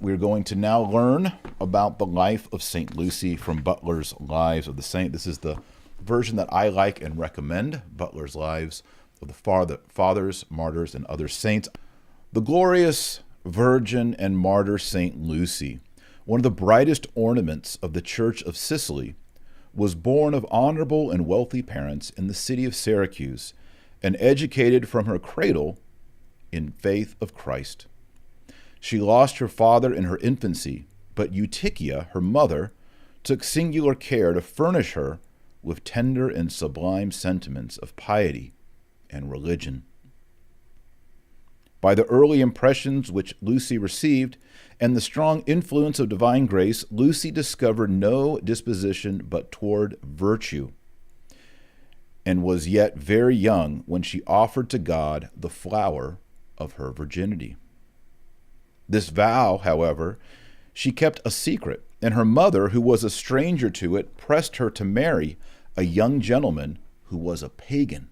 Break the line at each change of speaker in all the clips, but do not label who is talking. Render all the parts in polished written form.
We're going to now learn about the life of St. Lucy from Butler's Lives of the Saint. This is the version that I like and recommend, Butler's Lives of the Fathers, Martyrs, and Other Saints. The glorious Virgin and Martyr St. Lucy, one of the brightest ornaments of the Church of Sicily, was born of honorable and wealthy parents in the city of Syracuse and educated from her cradle in faith of Christ. She lost her father in her infancy, but Eutychia, her mother, took singular care to furnish her with tender and sublime sentiments of piety and religion. By the early impressions which Lucy received and the strong influence of divine grace, Lucy discovered no disposition but toward virtue, and was yet very young when she offered to God the flower of her virginity. This vow, however, she kept a secret, and her mother, who was a stranger to it, pressed her to marry a young gentleman who was a pagan.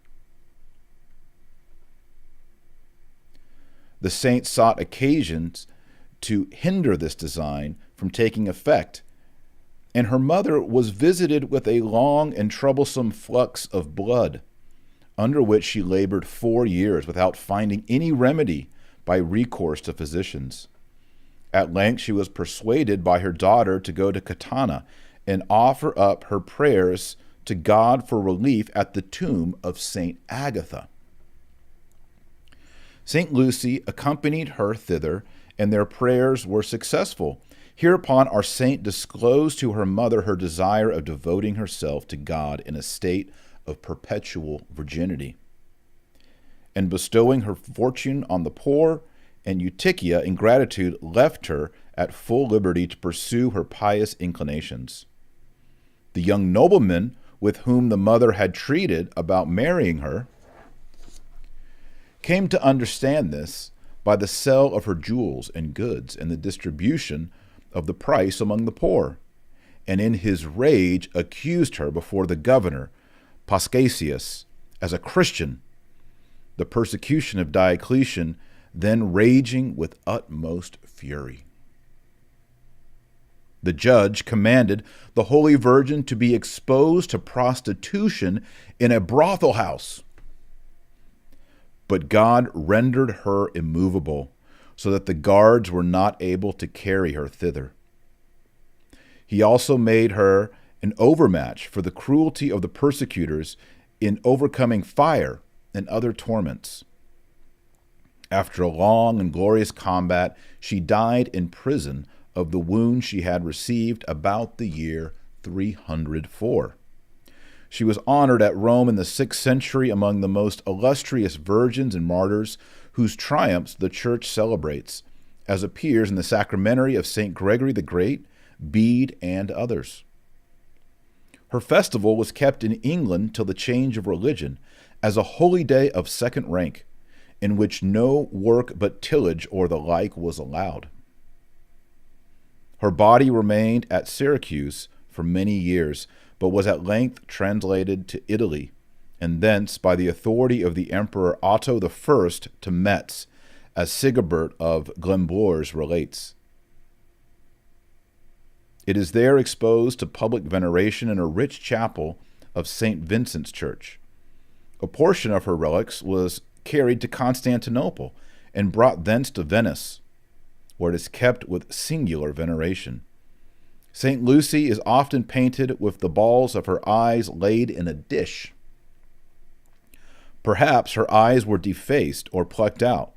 The saint sought occasions to hinder this design from taking effect, and her mother was visited with a long and troublesome flux of blood, under which she labored 4 years without finding any remedy by recourse to physicians. At length she was persuaded by her daughter to go to Catana and offer up her prayers to God for relief at the tomb of St. Agatha. St. Lucy accompanied her thither, and their prayers were successful. Hereupon our saint disclosed to her mother her desire of devoting herself to God in a state of perpetual virginity, and bestowing her fortune on the poor, and Eutychia, in gratitude, left her at full liberty to pursue her pious inclinations. The young nobleman with whom the mother had treated about marrying her came to understand this by the sale of her jewels and goods and the distribution of the price among the poor, and in his rage accused her before the governor, Paschasius, as a Christian. The persecution of Diocletian then raging with utmost fury. The judge commanded the Holy Virgin to be exposed to prostitution in a brothel house. But God rendered her immovable, so that the guards were not able to carry her thither. He also made her an overmatch for the cruelty of the persecutors in overcoming fire and other torments. After a long and glorious combat, she died in prison of the wound she had received about the year 304. She was honored at Rome in the 6th century among the most illustrious virgins and martyrs whose triumphs the Church celebrates, as appears in the sacramentary of St. Gregory the Great, Bede, and others. Her festival was kept in England till the change of religion as a holy day of second rank, in which no work but tillage or the like was allowed. Her body remained at Syracuse for many years, but was at length translated to Italy, and thence by the authority of the Emperor Otto I to Metz, as Sigibert of Glembours relates. It is there exposed to public veneration in a rich chapel of St. Vincent's Church. A portion of her relics was carried to Constantinople and brought thence to Venice, where it is kept with singular veneration. St. Lucy is often painted with the balls of her eyes laid in a dish. Perhaps her eyes were defaced or plucked out,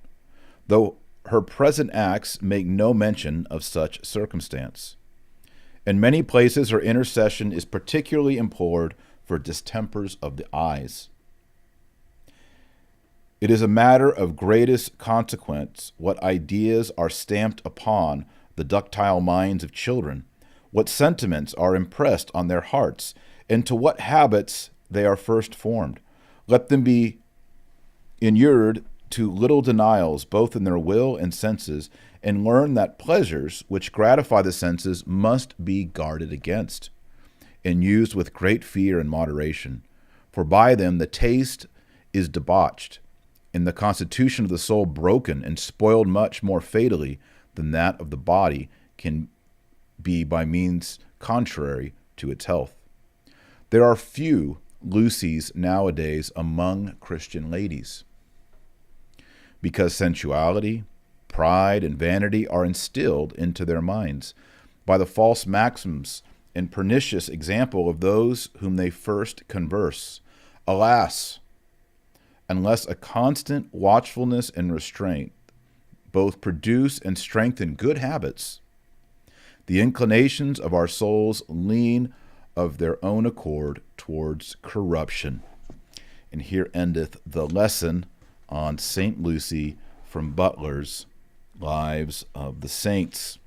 though her present acts make no mention of such circumstance. In many places her intercession is particularly implored for distempers of the eyes. It is a matter of greatest consequence what ideas are stamped upon the ductile minds of children, what sentiments are impressed on their hearts, and to what habits they are first formed. Let them be inured to little denials, both in their will and senses, and learn that pleasures which gratify the senses must be guarded against, and used with great fear and moderation. For by them the taste is debauched, and the constitution of the soul broken and spoiled much more fatally than that of the body can be by means contrary to its health. There are few Lucys nowadays among Christian ladies, because sensuality, pride, and vanity are instilled into their minds by the false maxims and pernicious example of those whom they first converse. Alas, unless a constant watchfulness and restraint both produce and strengthen good habits, the inclinations of our souls lean of their own accord towards corruption. And here endeth the lesson on St. Lucy from Butler's Lives of the Saints.